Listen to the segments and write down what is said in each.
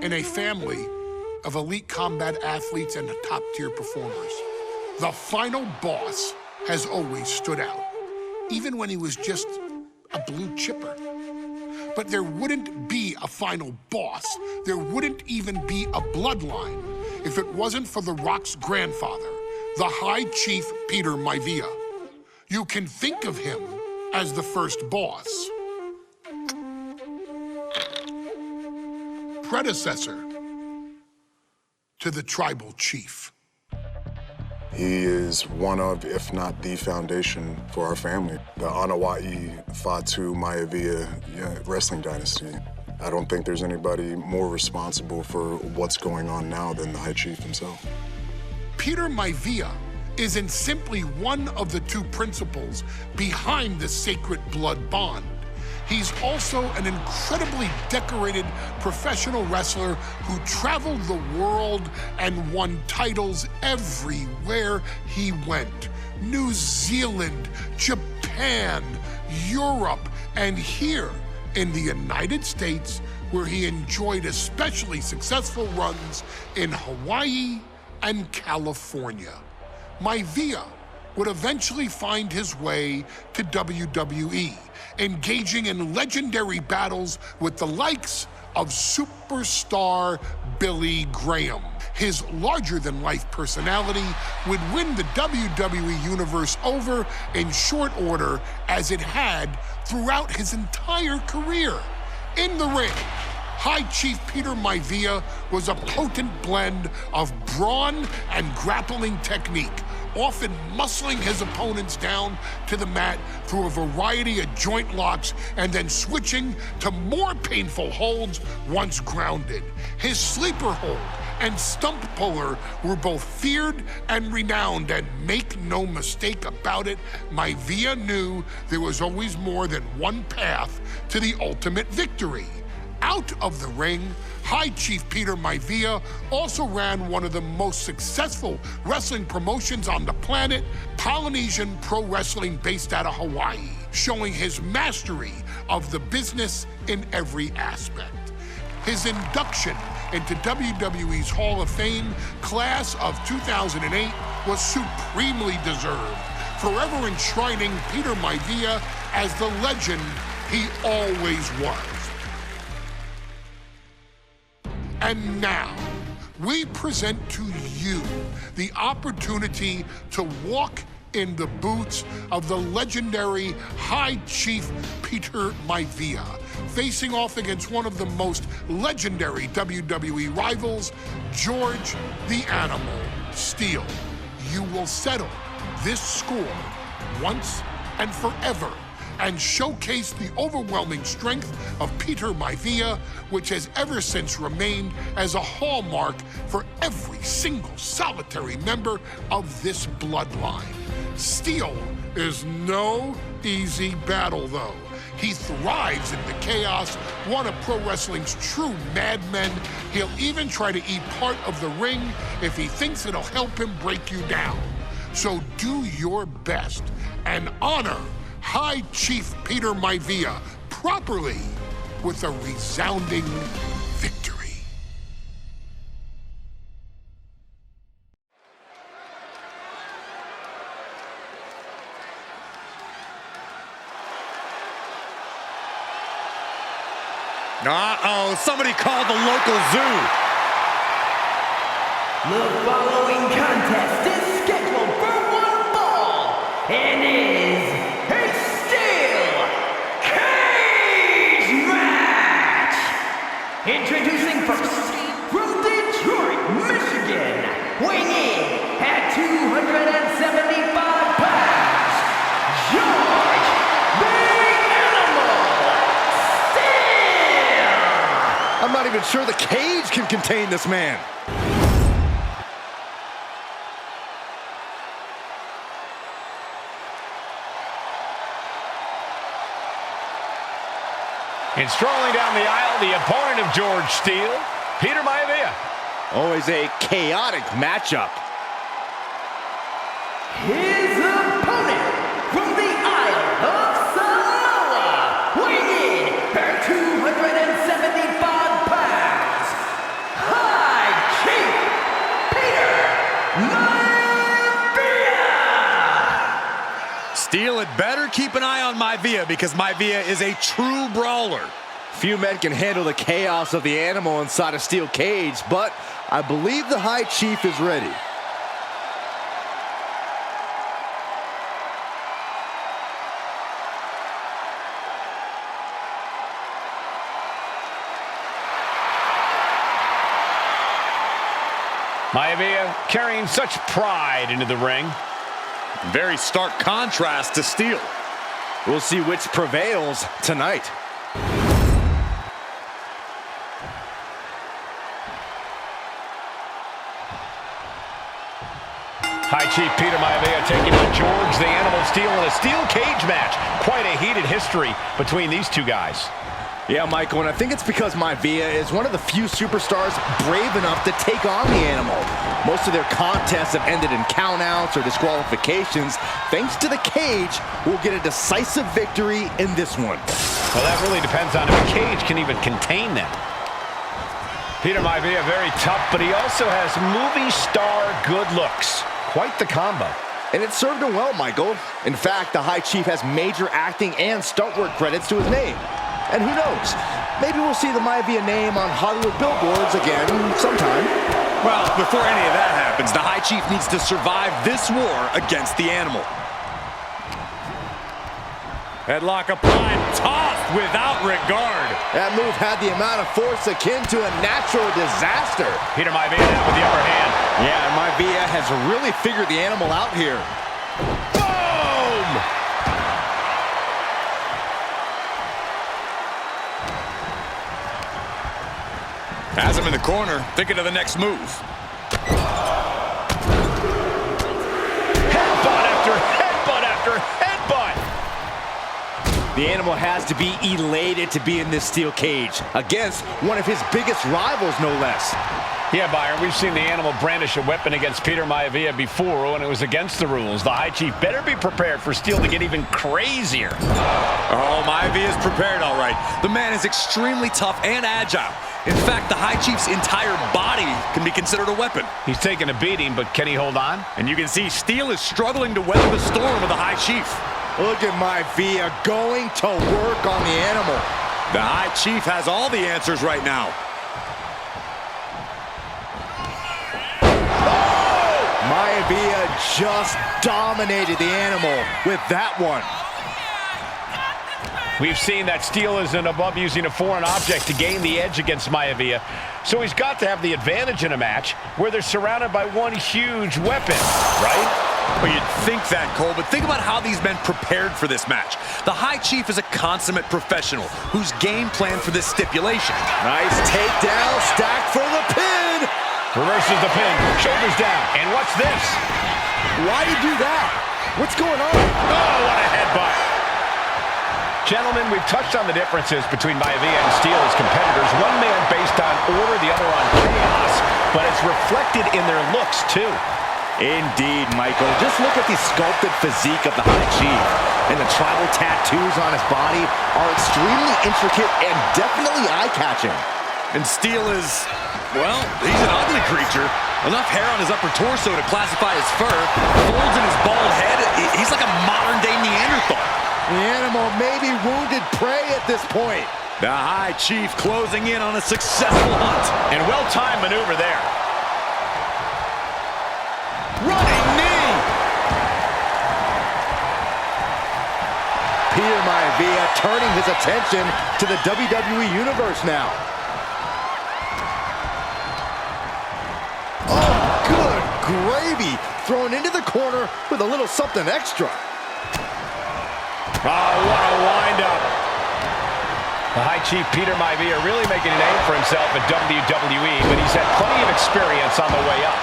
in a family of elite combat athletes and top-tier performers. The final boss has always stood out, even when he was just a blue chipper. But there wouldn't be a final boss, there wouldn't even be a bloodline if it wasn't for The Rock's grandfather, the High Chief Peter MAIVIA. You can think of him as the first boss. Predecessor to the tribal chief. He is one of, if not the foundation for our family. The Anawai Fatu MAIVIA wrestling dynasty. I don't think there's anybody more responsible for what's going on now than the High Chief himself. Peter MAIVIA isn't simply one of the two principals behind the sacred blood bond. He's also an incredibly decorated professional wrestler who traveled the world and won titles everywhere he went. New Zealand, Japan, Europe, and here in the United States, where he enjoyed especially successful runs in Hawaii and California. MAIVIA would eventually find his way to WWE, engaging in legendary battles with the likes of superstar Billy Graham. His larger-than-life personality would win the WWE Universe over in short order, as it had throughout his entire career. In the ring, High Chief Peter MAIVIA was a potent blend of brawn and grappling technique, often muscling his opponents down to the mat through a variety of joint locks and then switching to more painful holds once grounded. His sleeper hold and stump puller were both feared and renowned, and make no mistake about it, MAIVIA knew there was always more than one path to the ultimate victory. Out of the ring, High Chief Peter MAIVIA also ran one of the most successful wrestling promotions on the planet, Polynesian Pro Wrestling, based out of Hawaii, showing his mastery of the business in every aspect. His induction into WWE's Hall of Fame class of 2008 was supremely deserved, forever enshrining Peter MAIVIA as the legend he always was. And now, we present to you the opportunity to walk in the boots of the legendary High Chief Peter MAIVIA, facing off against one of the most legendary WWE rivals, George the Animal STEELE. You will settle this score once and forever, and showcase the overwhelming strength of Peter MAIVIA, which has ever since remained as a hallmark for every single solitary member of this bloodline. STEELE is no easy battle, though. He thrives in the chaos, one of pro wrestling's true madmen. He'll even try to eat part of the ring if he thinks it'll help him break you down. So do your best and honor High Chief Peter MAIVIA properly with a resounding victory. Uh-oh, somebody called the local zoo. The following contest is scheduled for one fall and is a steel cage match. Introducing first, from Detroit, Michigan, weighing in at 275 pounds, George the Animal STEELE. I'm not even sure the cage can contain this man. And strolling down the aisle, the opponent of George STEELE, Peter MAIVIA. Always a chaotic matchup. His opponent from the Isle of Samoa, weighing in at 275 pounds, better keep an eye on MAIVIA because MAIVIA is a true brawler. Few men can handle the chaos of the animal inside a steel cage, but I believe the High Chief is ready. MAIVIA carrying such pride into the ring. Very stark contrast to STEELE. We'll see which prevails tonight. High Chief Peter MAIVIA taking on George the Animal Steele in a steel cage match. Quite a heated history between these two guys. Yeah, Michael, and I think it's because MAIVIA is one of the few superstars brave enough to take on the animal. Most of their contests have ended in countouts or disqualifications. Thanks to the cage, we'll get a decisive victory in this one. Well, that really depends on if a cage can even contain them. Peter MAIVIA very tough, but he also has movie star good looks. Quite the combo. And it served him well, Michael. In fact, the High Chief has major acting and stunt work credits to his name. And who knows, maybe we'll see the MAIVIA name on Hollywood billboards again sometime. Well, before any of that happens, the High Chief needs to survive this war against the animal. Headlock applied, tossed without regard. That move had the amount of force akin to a natural disaster. Peter MAIVIA now with the upper hand. Yeah, and MAIVIA has really figured the animal out here. Boom! Has him in the corner, thinking of the next move. Headbutt after headbutt after headbutt. The animal has to be elated to be in this steel cage against one of his biggest rivals, no less. Yeah, Byron, we've seen the animal brandish a weapon against Peter MAIVIA before when it was against the rules. The High Chief better be prepared for STEELE to get even crazier. Oh, MAIVIA is prepared, all right. The man is extremely tough and agile. In fact, the High Chief's entire body can be considered a weapon. He's taking a beating, but can he hold on? And you can see STEELE is struggling to weather the storm of the High Chief. Look at MAIVIA going to work on the animal. The High Chief has all the answers right now. MAIVIA just dominated the animal with that one. We've seen that STEELE isn't above using a foreign object to gain the edge against MAIVIA, so he's got to have the advantage in a match where they're surrounded by one huge weapon, right? Well, you'd think that, Cole, but think about how these men prepared for this match. The High Chief is a consummate professional who's game planned for this stipulation. Nice takedown, stack for the pin. Reverses the pin, shoulders down, and what's this? Why'd he do that? What's going on? Oh, what a headbutt. Gentlemen, we've touched on the differences between MAIVIA and STEELE as competitors. One man based on order, the other on chaos, but it's reflected in their looks, too. Indeed, Michael. Just look at the sculpted physique of the High Chief. And the tribal tattoos on his body are extremely intricate and definitely eye-catching. And STEELE is, well, he's an ugly creature. Enough hair on his upper torso to classify as fur. Folds in his bald head. He's like a modern-day Neanderthal. The animal may be wounded prey at this point. The High Chief closing in on a successful hunt. And well-timed maneuver there. Running knee! Peter MAIVIA turning his attention to the WWE Universe now. Oh, good gravy. Thrown into the corner with a little something extra. Oh, what a wind-up. The High Chief Peter MAIVIA really making a name for himself at WWE, but he's had plenty of experience on the way up.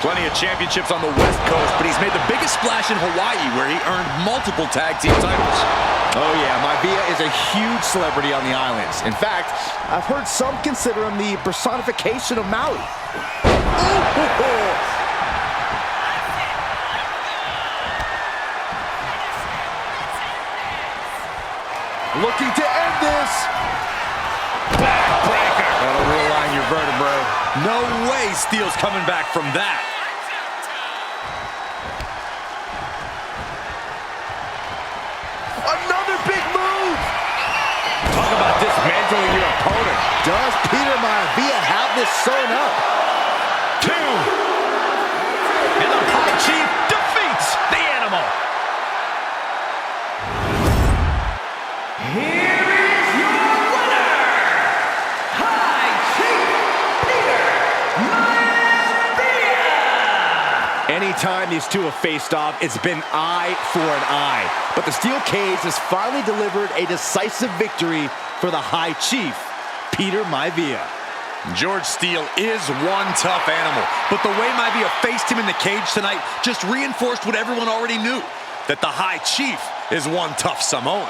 Plenty of championships on the West Coast, but he's made the biggest splash in Hawaii, where he earned multiple tag team titles. Oh yeah, MAIVIA is a huge celebrity on the islands. In fact, I've heard some consider him the personification of Maui. Looking to end this. Backbreaker. That'll realign your vertebrae. No way STEELE's coming back from that. handling your opponent. Does Peter MAIVIA have this sewn up? 2. And the High Chief defeats the animal. Here is your winner, High Chief Peter MAIVIA! Anytime these two have faced off, it's been eye for an eye. But the steel cage has finally delivered a decisive victory for the High Chief, Peter MAIVIA. George Steele is one tough animal, but the way MAIVIA faced him in the cage tonight just reinforced what everyone already knew, that the High Chief is one tough Samoan.